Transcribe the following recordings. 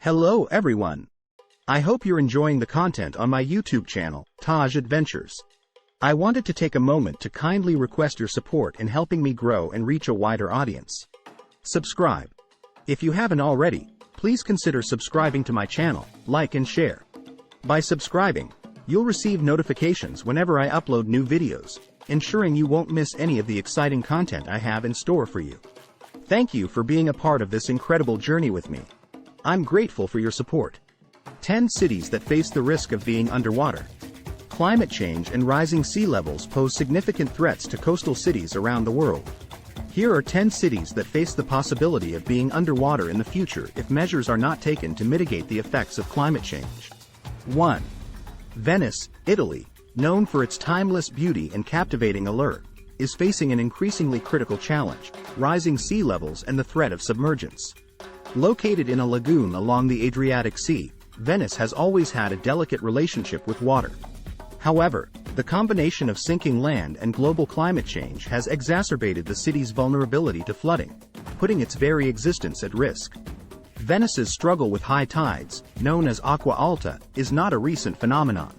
Hello everyone. I hope you're enjoying the content on my YouTube channel, Taj Adventures. I wanted to take a moment to kindly request your support in helping me grow and reach a wider audience. Subscribe. If you haven't already, please consider subscribing to my channel, like and share. By subscribing, you'll receive notifications whenever I upload new videos, ensuring you won't miss any of the exciting content I have in store for you. Thank you for being a part of this incredible journey with me. I'm grateful for your support. 10 cities that face the risk of being underwater. Climate change and rising sea levels pose significant threats to coastal cities around the world. Here are 10 cities that face the possibility of being underwater in the future if measures are not taken to mitigate the effects of climate change. 1. Venice, Italy, known for its timeless beauty and captivating allure, is facing an increasingly critical challenge: rising sea levels and the threat of submergence. Located in a lagoon along the Adriatic Sea, Venice has always had a delicate relationship with water. However, the combination of sinking land and global climate change has exacerbated the city's vulnerability to flooding, putting its very existence at risk. Venice's struggle with high tides, known as acqua alta, is not a recent phenomenon.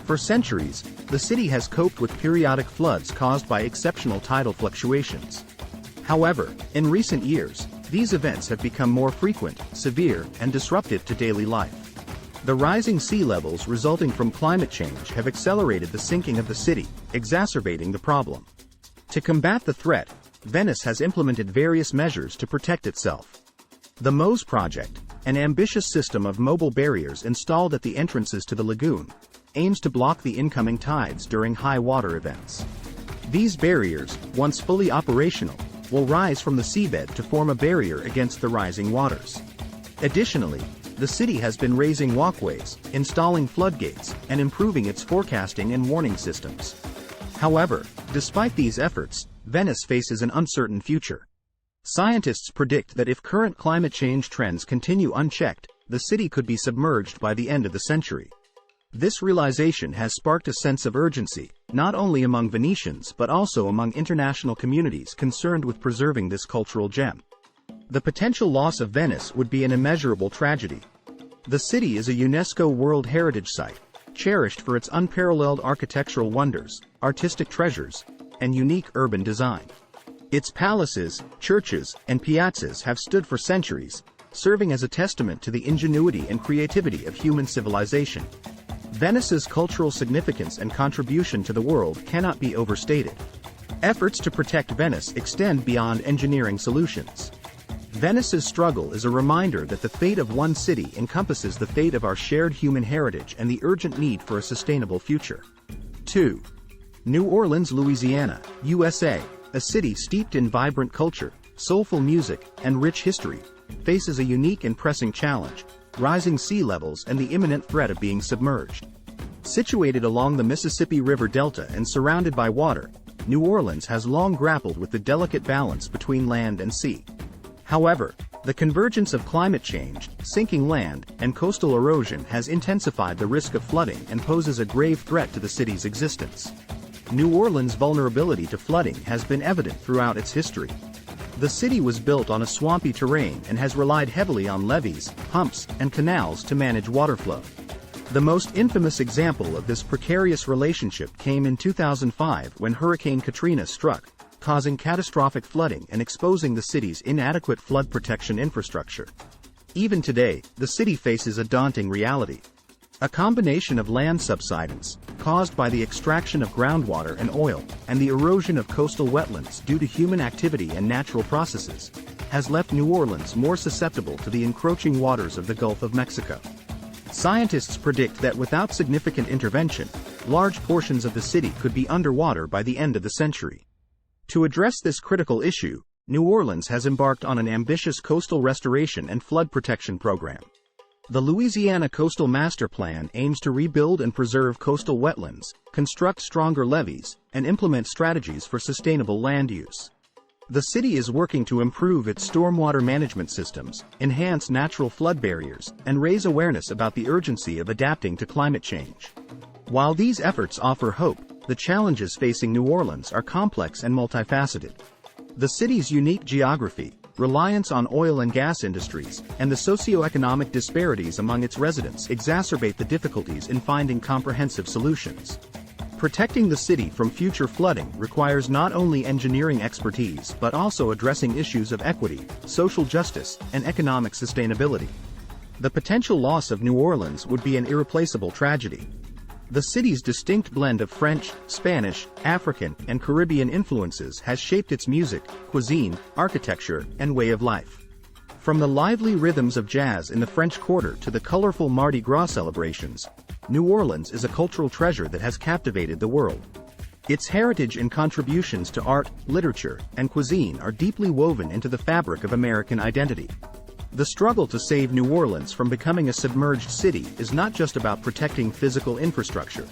For centuries, the city has coped with periodic floods caused by exceptional tidal fluctuations. However, in recent years, these events have become more frequent, severe, and disruptive to daily life. The rising sea levels resulting from climate change have accelerated the sinking of the city, exacerbating the problem. To combat the threat, Venice has implemented various measures to protect itself. The MOSE project, an ambitious system of mobile barriers installed at the entrances to the lagoon, aims to block the incoming tides during high water events. These barriers, once fully operational, will rise from the seabed to form a barrier against the rising waters. Additionally, the city has been raising walkways, installing floodgates, and improving its forecasting and warning systems. However, despite these efforts, Venice faces an uncertain future. Scientists predict that if current climate change trends continue unchecked, the city could be submerged by the end of the century. This realization has sparked a sense of urgency, not only among Venetians but also among international communities concerned with preserving this cultural gem. The potential loss of Venice would be an immeasurable tragedy. The city is a UNESCO World Heritage Site, cherished for its unparalleled architectural wonders, artistic treasures, and unique urban design. Its palaces, churches, and piazzas have stood for centuries, serving as a testament to the ingenuity and creativity of human civilization. Venice's cultural significance and contribution to the world cannot be overstated. Efforts to protect Venice extend beyond engineering solutions. Venice's struggle is a reminder that the fate of one city encompasses the fate of our shared human heritage and the urgent need for a sustainable future. 2. New Orleans, Louisiana, USA, a city steeped in vibrant culture, soulful music, and rich history, faces a unique and pressing challenge: rising sea levels and the imminent threat of being submerged. Situated along the Mississippi River Delta and surrounded by water, New Orleans has long grappled with the delicate balance between land and sea. However, the convergence of climate change, sinking land, and coastal erosion has intensified the risk of flooding and poses a grave threat to the city's existence. New Orleans' vulnerability to flooding has been evident throughout its history. The city was built on a swampy terrain and has relied heavily on levees, pumps, and canals to manage water flow. The most infamous example of this precarious relationship came in 2005 when Hurricane Katrina struck, causing catastrophic flooding and exposing the city's inadequate flood protection infrastructure. Even today, the city faces a daunting reality. A combination of land subsidence, caused by the extraction of groundwater and oil, and the erosion of coastal wetlands due to human activity and natural processes, has left New Orleans more susceptible to the encroaching waters of the Gulf of Mexico. Scientists predict that without significant intervention, large portions of the city could be underwater by the end of the century. To address this critical issue, New Orleans has embarked on an ambitious coastal restoration and flood protection program. The Louisiana Coastal Master Plan aims to rebuild and preserve coastal wetlands, construct stronger levees, and implement strategies for sustainable land use. The city is working to improve its stormwater management systems, enhance natural flood barriers, and raise awareness about the urgency of adapting to climate change. While these efforts offer hope, the challenges facing New Orleans are complex and multifaceted. The city's unique geography, reliance on oil and gas industries, and the socio-economic disparities among its residents exacerbate the difficulties in finding comprehensive solutions. Protecting the city from future flooding requires not only engineering expertise but also addressing issues of equity, social justice, and economic sustainability. The potential loss of New Orleans would be an irreplaceable tragedy. The city's distinct blend of French, Spanish, African, and Caribbean influences has shaped its music, cuisine, architecture, and way of life. From the lively rhythms of jazz in the French Quarter to the colorful Mardi Gras celebrations, New Orleans is a cultural treasure that has captivated the world. Its heritage and contributions to art, literature, and cuisine are deeply woven into the fabric of American identity. The struggle to save New Orleans from becoming a submerged city is not just about protecting physical infrastructure.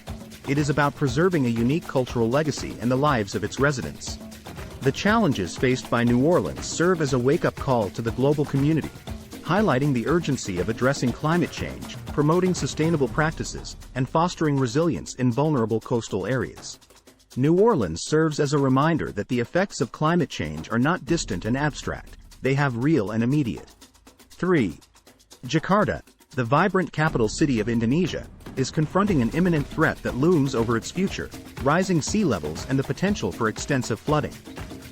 It is about preserving a unique cultural legacy and the lives of its residents. The challenges faced by New Orleans serve as a wake-up call to the global community, highlighting the urgency of addressing climate change, promoting sustainable practices, and fostering resilience in vulnerable coastal areas. New Orleans serves as a reminder that the effects of climate change are not distant and abstract, they have real and immediate. 3. Jakarta, the vibrant capital city of Indonesia, is confronting an imminent threat that looms over its future: rising sea levels and the potential for extensive flooding.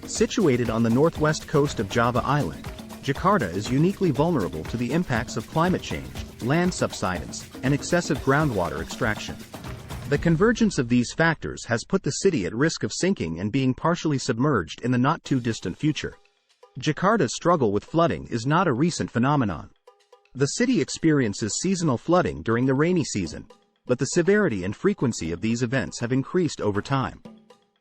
Situated on the northwest coast of Java Island, Jakarta is uniquely vulnerable to the impacts of climate change, land subsidence, and excessive groundwater extraction. The convergence of these factors has put the city at risk of sinking and being partially submerged in the not-too-distant future. Jakarta's struggle with flooding is not a recent phenomenon. The city experiences seasonal flooding during the rainy season, but the severity and frequency of these events have increased over time.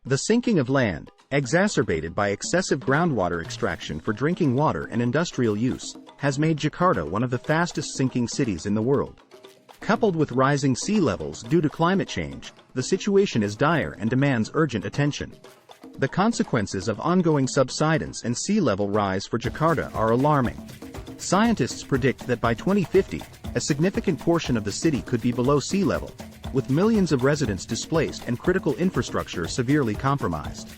The sinking of land, exacerbated by excessive groundwater extraction for drinking water and industrial use, has made Jakarta one of the fastest sinking cities in the world. Coupled with rising sea levels due to climate change, the situation is dire and demands urgent attention. The consequences of ongoing subsidence and sea level rise for Jakarta are alarming. Scientists predict that by 2050, a significant portion of the city could be below sea level, with millions of residents displaced and critical infrastructure severely compromised.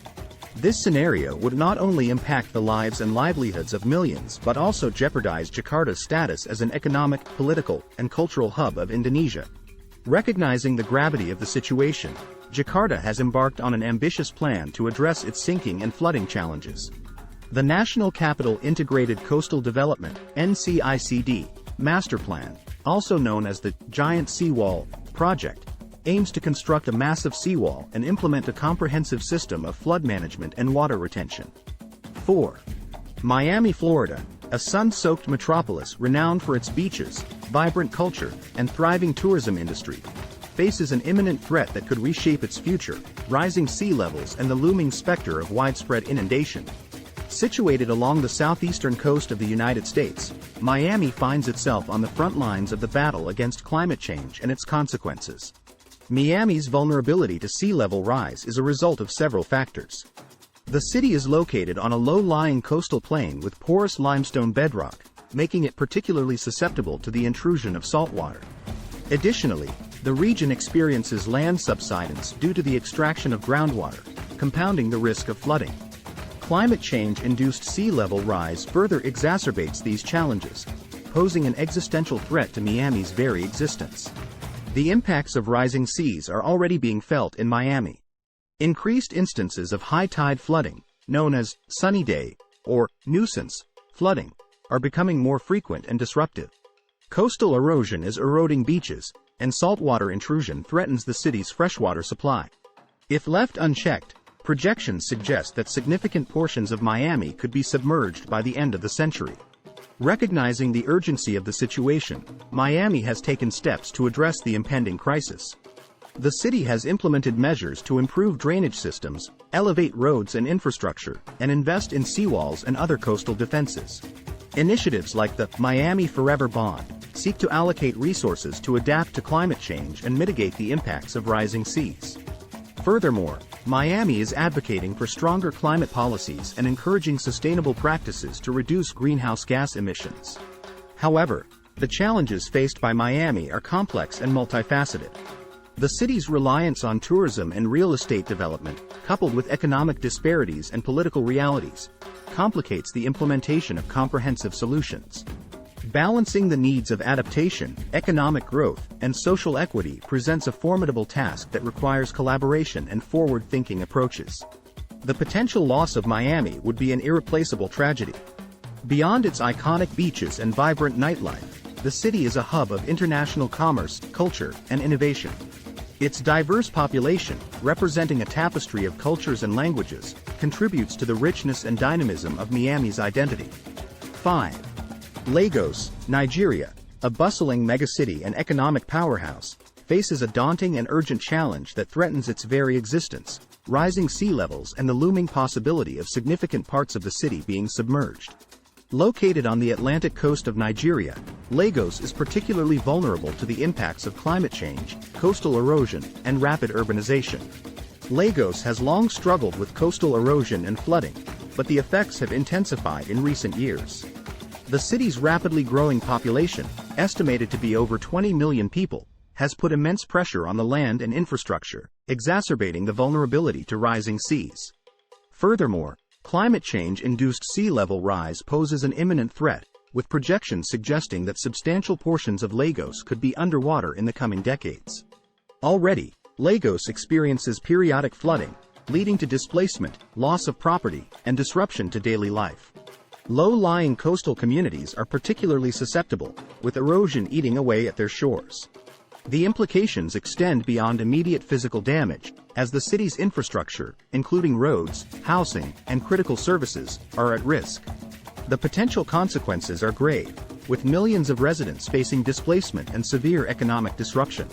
This scenario would not only impact the lives and livelihoods of millions but also jeopardize Jakarta's status as an economic, political, and cultural hub of Indonesia. Recognizing the gravity of the situation, Jakarta has embarked on an ambitious plan to address its sinking and flooding challenges. The National Capital Integrated Coastal Development (NCICD) Master Plan, also known as the Giant Seawall Project, aims to construct a massive seawall and implement a comprehensive system of flood management and water retention. 4. Miami, Florida, a sun-soaked metropolis renowned for its beaches, vibrant culture, and thriving tourism industry, faces an imminent threat that could reshape its future: rising sea levels and the looming specter of widespread inundation. Situated along the southeastern coast of the United States, Miami finds itself on the front lines of the battle against climate change and its consequences. Miami's vulnerability to sea level rise is a result of several factors. The city is located on a low-lying coastal plain with porous limestone bedrock, making it particularly susceptible to the intrusion of saltwater. Additionally, the region experiences land subsidence due to the extraction of groundwater, compounding the risk of flooding. Climate change-induced sea level rise further exacerbates these challenges, posing an existential threat to Miami's very existence. The impacts of rising seas are already being felt in Miami. Increased instances of high-tide flooding, known as sunny day or nuisance flooding, are becoming more frequent and disruptive. Coastal erosion is eroding beaches, and saltwater intrusion threatens the city's freshwater supply. If left unchecked, projections suggest that significant portions of Miami could be submerged by the end of the century. Recognizing the urgency of the situation, Miami has taken steps to address the impending crisis. The city has implemented measures to improve drainage systems, elevate roads and infrastructure, and invest in seawalls and other coastal defenses. Initiatives like the Miami Forever Bond seek to allocate resources to adapt to climate change and mitigate the impacts of rising seas. Furthermore, Miami is advocating for stronger climate policies and encouraging sustainable practices to reduce greenhouse gas emissions. However, the challenges faced by Miami are complex and multifaceted. The city's reliance on tourism and real estate development, coupled with economic disparities and political realities, complicates the implementation of comprehensive solutions. Balancing the needs of adaptation, economic growth, and social equity presents a formidable task that requires collaboration and forward-thinking approaches. The potential loss of Miami would be an irreplaceable tragedy. Beyond its iconic beaches and vibrant nightlife, the city is a hub of international commerce, culture, and innovation. Its diverse population, representing a tapestry of cultures and languages, contributes to the richness and dynamism of Miami's identity. 5. Lagos, Nigeria, a bustling megacity and economic powerhouse, faces a daunting and urgent challenge that threatens its very existence: rising sea levels and the looming possibility of significant parts of the city being submerged. Located on the Atlantic coast of Nigeria, Lagos is particularly vulnerable to the impacts of climate change, coastal erosion, and rapid urbanization. Lagos has long struggled with coastal erosion and flooding, but the effects have intensified in recent years. The city's rapidly growing population, estimated to be over 20 million people, has put immense pressure on the land and infrastructure, exacerbating the vulnerability to rising seas. Furthermore, climate change-induced sea level rise poses an imminent threat, with projections suggesting that substantial portions of Lagos could be underwater in the coming decades. Already, Lagos experiences periodic flooding, leading to displacement, loss of property, and disruption to daily life. Low-lying coastal communities are particularly susceptible, with erosion eating away at their shores. The implications extend beyond immediate physical damage, as the city's infrastructure, including roads, housing, and critical services, are at risk. The potential consequences are grave, with millions of residents facing displacement and severe economic disruption.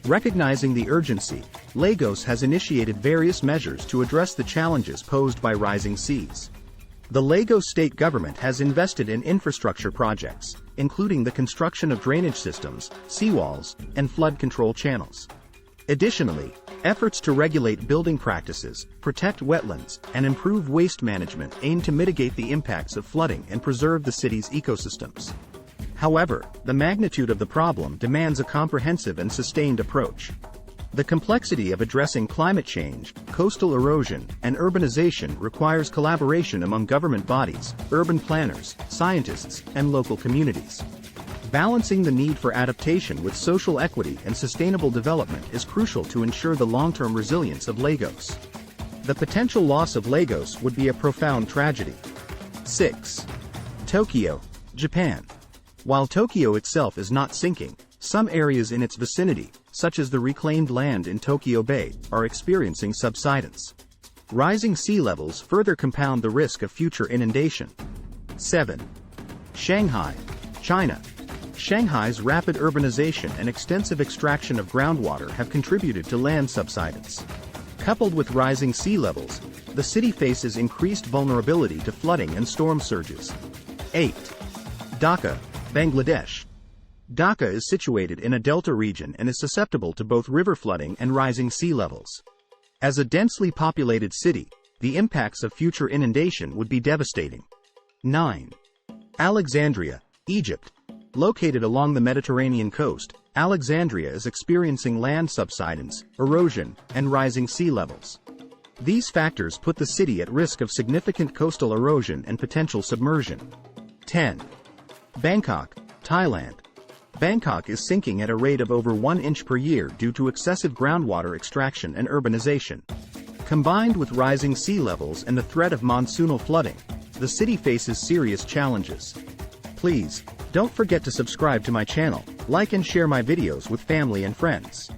Recognizing the urgency, Lagos has initiated various measures to address the challenges posed by rising seas. The Lagos state government has invested in infrastructure projects, including the construction of drainage systems, seawalls, and flood control channels. Additionally, efforts to regulate building practices, protect wetlands, and improve waste management aim to mitigate the impacts of flooding and preserve the city's ecosystems. However, the magnitude of the problem demands a comprehensive and sustained approach. The complexity of addressing climate change, coastal erosion, and urbanization requires collaboration among government bodies, urban planners, scientists, and local communities. Balancing the need for adaptation with social equity and sustainable development is crucial to ensure the long-term resilience of Lagos. The potential loss of Lagos would be a profound tragedy. 6. Tokyo, Japan. While Tokyo itself is not sinking, some areas in its vicinity, such as the reclaimed land in Tokyo Bay, are experiencing subsidence. Rising sea levels further compound the risk of future inundation. 7. Shanghai, China. Shanghai's rapid urbanization and extensive extraction of groundwater have contributed to land subsidence. Coupled with rising sea levels, the city faces increased vulnerability to flooding and storm surges. 8. Dhaka, Bangladesh. Dhaka is situated in a delta region and is susceptible to both river flooding and rising sea levels. As a densely populated city, the impacts of future inundation would be devastating. 9. Alexandria, Egypt. Located along the Mediterranean coast, Alexandria is experiencing land subsidence, erosion, and rising sea levels. These factors put the city at risk of significant coastal erosion and potential submersion. 10. Bangkok, Thailand. Bangkok is sinking at a rate of over 1 inch per year due to excessive groundwater extraction and urbanization. Combined with rising sea levels and the threat of monsoonal flooding, the city faces serious challenges. Please, don't forget to subscribe to my channel, like and share my videos with family and friends.